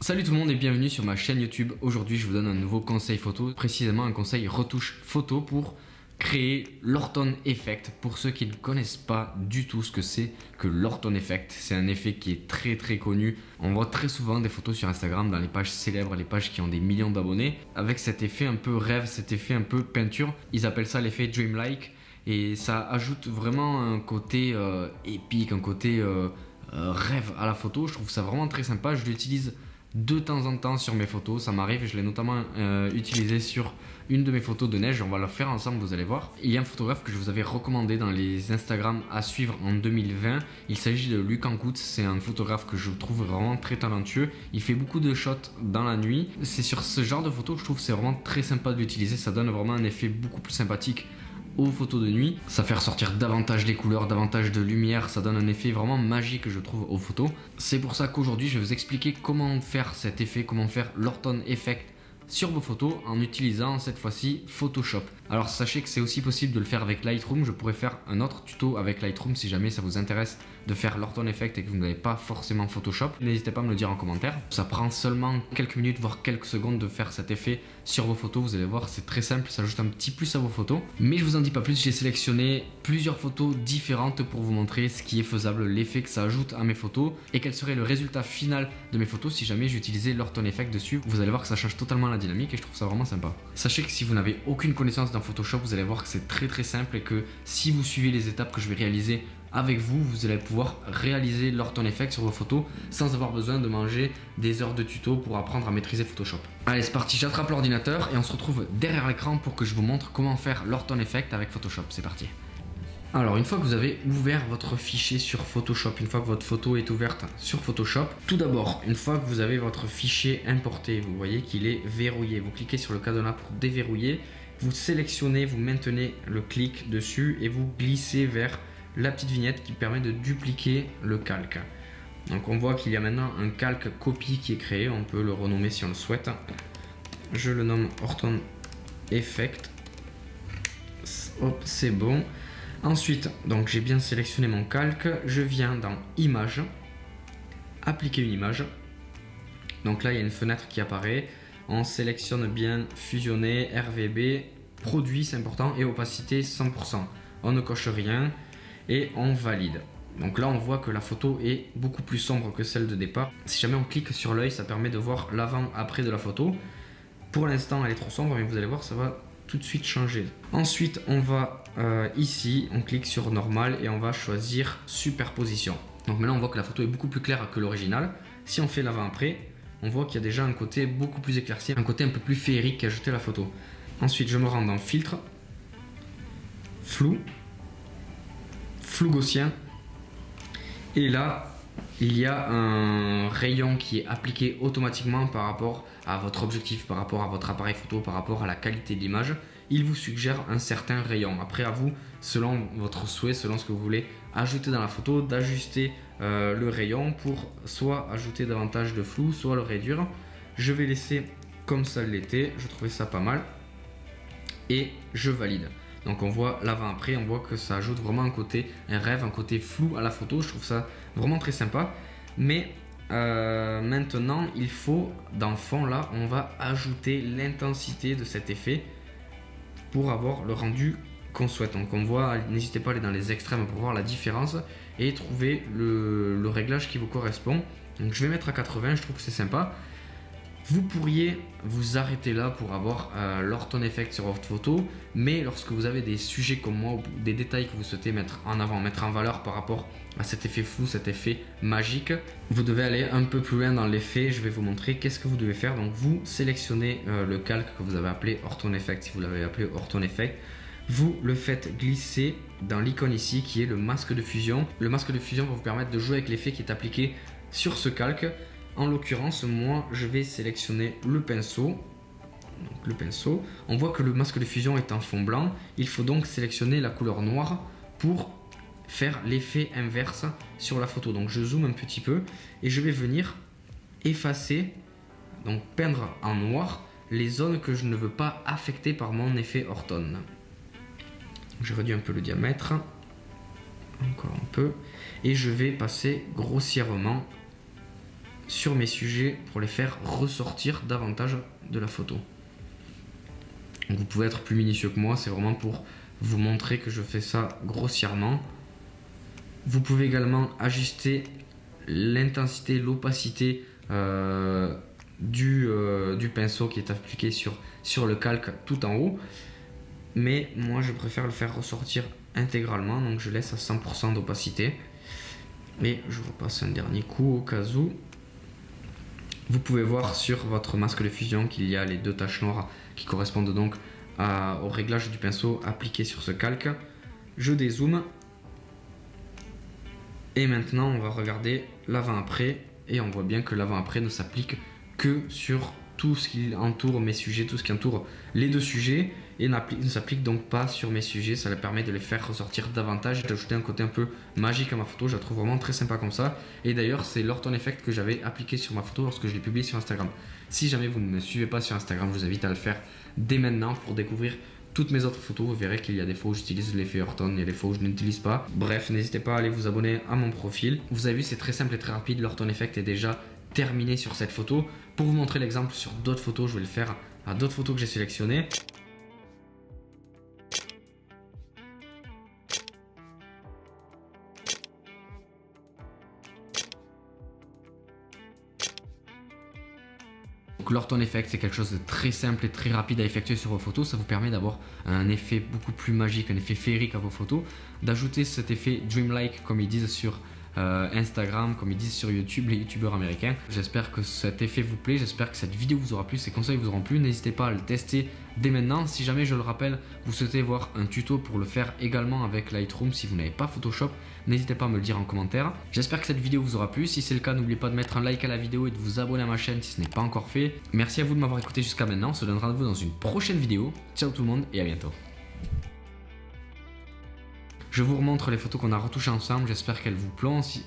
Salut tout le monde et bienvenue sur ma chaîne YouTube. Aujourd'hui je vous donne un nouveau conseil photo, précisément un conseil retouche photo pour créer l'Orton Effect. Pour ceux qui ne connaissent pas du tout ce que c'est que l'Orton Effect, c'est un effet qui est très connu. On voit très souvent des photos sur Instagram dans les pages célèbres, les pages qui ont des millions d'abonnés, avec cet effet un peu rêve, cet effet un peu peinture. Ils appellent ça l'effet dreamlike et ça ajoute vraiment un côté épique, un côté rêve à la photo. Je trouve ça vraiment très sympa. Je l'utilise de temps en temps sur mes photos, ça m'arrive. Je l'ai notamment utilisé sur une de mes photos de neige. On va la faire ensemble, vous allez voir. Il y a un photographe que je vous avais recommandé dans les Instagram à suivre en 2020. Il s'agit de Luc Ancout. C'est un photographe que je trouve vraiment très talentueux. Il fait beaucoup de shots dans la nuit. C'est sur ce genre de photos que je trouve que c'est vraiment très sympa de l'utiliser. Ça donne vraiment un effet beaucoup plus sympathique aux photos de nuit. Ça fait ressortir davantage les couleurs, davantage de lumière, ça donne un effet vraiment magique je trouve aux photos. C'est pour ça qu'aujourd'hui je vais vous expliquer comment faire cet effet, comment faire l'Orton Effect sur vos photos en utilisant cette fois-ci Photoshop. Alors sachez que c'est aussi possible de le faire avec Lightroom. Je pourrais faire un autre tuto avec Lightroom si jamais ça vous intéresse de faire l'Orton Effect et que vous n'avez pas forcément Photoshop. N'hésitez pas à me le dire en commentaire. Ça prend seulement quelques minutes voire quelques secondes de faire cet effet sur vos photos. Vous allez voir, c'est très simple, ça ajoute un petit plus à vos photos. Mais je vous en dis pas plus, j'ai sélectionné plusieurs photos différentes pour vous montrer ce qui est faisable, l'effet que ça ajoute à mes photos et quel serait le résultat final de mes photos si jamais j'utilisais l'Orton Effect dessus. Vous allez voir que ça change totalement la dynamique et je trouve ça vraiment sympa. Sachez que si vous n'avez aucune connaissance dans Photoshop, vous allez voir que c'est très simple et que si vous suivez les étapes que je vais réaliser avec vous, vous allez pouvoir réaliser l'Orton Effect sur vos photos sans avoir besoin de manger des heures de tuto pour apprendre à maîtriser Photoshop. Allez, c'est parti, j'attrape l'ordinateur et on se retrouve derrière l'écran pour que je vous montre comment faire l'Orton Effect avec Photoshop. C'est parti. Alors une fois que vous avez ouvert votre fichier sur Photoshop, une fois que votre photo est ouverte sur Photoshop, tout d'abord, une fois que vous avez votre fichier importé, vous voyez qu'il est verrouillé. Vous cliquez sur le cadenas pour déverrouiller, vous sélectionnez, vous maintenez le clic dessus et vous glissez vers la petite vignette qui permet de dupliquer le calque. Donc on voit qu'il y a maintenant un calque copie qui est créé, on peut le renommer si on le souhaite. Je le nomme Orton Effect. Hop, c'est bon. Ensuite, donc j'ai bien sélectionné mon calque, je viens dans Images, appliquer une image. Donc là il y a une fenêtre qui apparaît, on sélectionne bien fusionner, RVB, produit c'est important et opacité 100%. On ne coche rien et on valide. Donc là on voit que la photo est beaucoup plus sombre que celle de départ. Si jamais on clique sur l'œil, ça permet de voir l'avant-après de la photo. Pour l'instant elle est trop sombre mais vous allez voir ça va tout de suite changer. Ensuite on va ici, on clique sur normal et on va choisir superposition. Donc maintenant on voit que la photo est beaucoup plus claire que l'original. Si on fait l'avant-après, on voit qu'il y a déjà un côté beaucoup plus éclairci, un côté un peu plus féerique qu'ajouter la photo. Ensuite je me rends dans filtre, flou gaussien et là il y a un rayon qui est appliqué automatiquement par rapport à votre objectif, par rapport à votre appareil photo, par rapport à la qualité de l'image. Il vous suggère un certain rayon. Après à vous, selon votre souhait, selon ce que vous voulez ajouter dans la photo, d'ajuster le rayon pour soit ajouter davantage de flou, soit le réduire. Je vais laisser comme ça l'était, je trouvais ça pas mal et je valide. Donc on voit l'avant-après, on voit que ça ajoute vraiment un côté, un rêve, un côté flou à la photo. Je trouve ça vraiment très sympa. Mais maintenant, il faut, dans le fond là, on va ajouter l'intensité de cet effet pour avoir le rendu qu'on souhaite. Donc on voit, n'hésitez pas à aller dans les extrêmes pour voir la différence et trouver le réglage qui vous correspond. Donc je vais mettre à 80, je trouve que c'est sympa. Vous pourriez vous arrêter là pour avoir l'Orton Effect sur votre photo, mais lorsque vous avez des sujets comme moi ou des détails que vous souhaitez mettre en avant, mettre en valeur par rapport à cet effet flou, cet effet magique, vous devez aller un peu plus loin dans l'effet. Je vais vous montrer qu'est-ce que vous devez faire. Donc vous sélectionnez le calque que vous avez appelé Orton Effect, si vous l'avez appelé Orton Effect. Vous le faites glisser dans l'icône ici qui est le masque de fusion. Le masque de fusion va vous permettre de jouer avec l'effet qui est appliqué sur ce calque. En l'occurrence, moi, je vais sélectionner le pinceau. Donc, le pinceau. On voit que le masque de fusion est en fond blanc. Il faut donc sélectionner la couleur noire pour faire l'effet inverse sur la photo. Donc, je zoome un petit peu et je vais venir effacer, donc peindre en noir les zones que je ne veux pas affecter par mon effet Orton. Je réduis un peu le diamètre. Encore un peu. Et je vais passer grossièrement sur mes sujets pour les faire ressortir davantage de la photo. Donc vous pouvez être plus minutieux que moi, c'est vraiment pour vous montrer que je fais ça grossièrement. Vous pouvez également ajuster l'intensité, l'opacité du pinceau qui est appliqué sur le calque tout en haut. Mais moi je préfère le faire ressortir intégralement, donc je laisse à 100% d'opacité. Et je repasse un dernier coup au cas où. Vous pouvez voir sur votre masque de fusion qu'il y a les 2 taches noires qui correspondent donc au réglage du pinceau appliqué sur ce calque. Je dézoome. Et maintenant on va regarder l'avant-après. Et on voit bien que l'avant-après ne s'applique que sur tout ce qui entoure mes sujets, tout ce qui entoure les 2 sujets. Et ne s'applique donc pas sur mes sujets. Ça permet de les faire ressortir davantage et d'ajouter un côté un peu magique à ma photo. Je la trouve vraiment très sympa comme ça. Et d'ailleurs, c'est l'Orton Effect que j'avais appliqué sur ma photo lorsque je l'ai publié sur Instagram. Si jamais vous ne me suivez pas sur Instagram, je vous invite à le faire dès maintenant pour découvrir toutes mes autres photos. Vous verrez qu'il y a des fois où j'utilise l'effet Orton et des fois où je n'utilise pas. Bref, n'hésitez pas à aller vous abonner à mon profil. Vous avez vu, c'est très simple et très rapide. L'Orton Effect est déjà terminé sur cette photo. Pour vous montrer l'exemple sur d'autres photos, je vais le faire à d'autres photos que j'ai sélectionnées. Donc l'Orton Effect, c'est quelque chose de très simple et très rapide à effectuer sur vos photos. Ça vous permet d'avoir un effet beaucoup plus magique, un effet féerique à vos photos. D'ajouter cet effet dreamlike comme ils disent sur Instagram, comme ils disent sur YouTube, les youtubeurs américains. J'espère que cet effet vous plaît, j'espère que cette vidéo vous aura plu, ces conseils vous auront plu. N'hésitez pas à le tester dès maintenant. Si jamais, je le rappelle, vous souhaitez voir un tuto pour le faire également avec Lightroom si vous n'avez pas Photoshop, n'hésitez pas à me le dire en commentaire. J'espère que cette vidéo vous aura plu. Si c'est le cas, n'oubliez pas de mettre un like à la vidéo et de vous abonner à ma chaîne si ce n'est pas encore fait. Merci à vous de m'avoir écouté jusqu'à maintenant. On se donne rendez-vous dans une prochaine vidéo. Ciao tout le monde et à bientôt. Je vous remontre les photos qu'on a retouchées ensemble, j'espère qu'elles vous plaisent.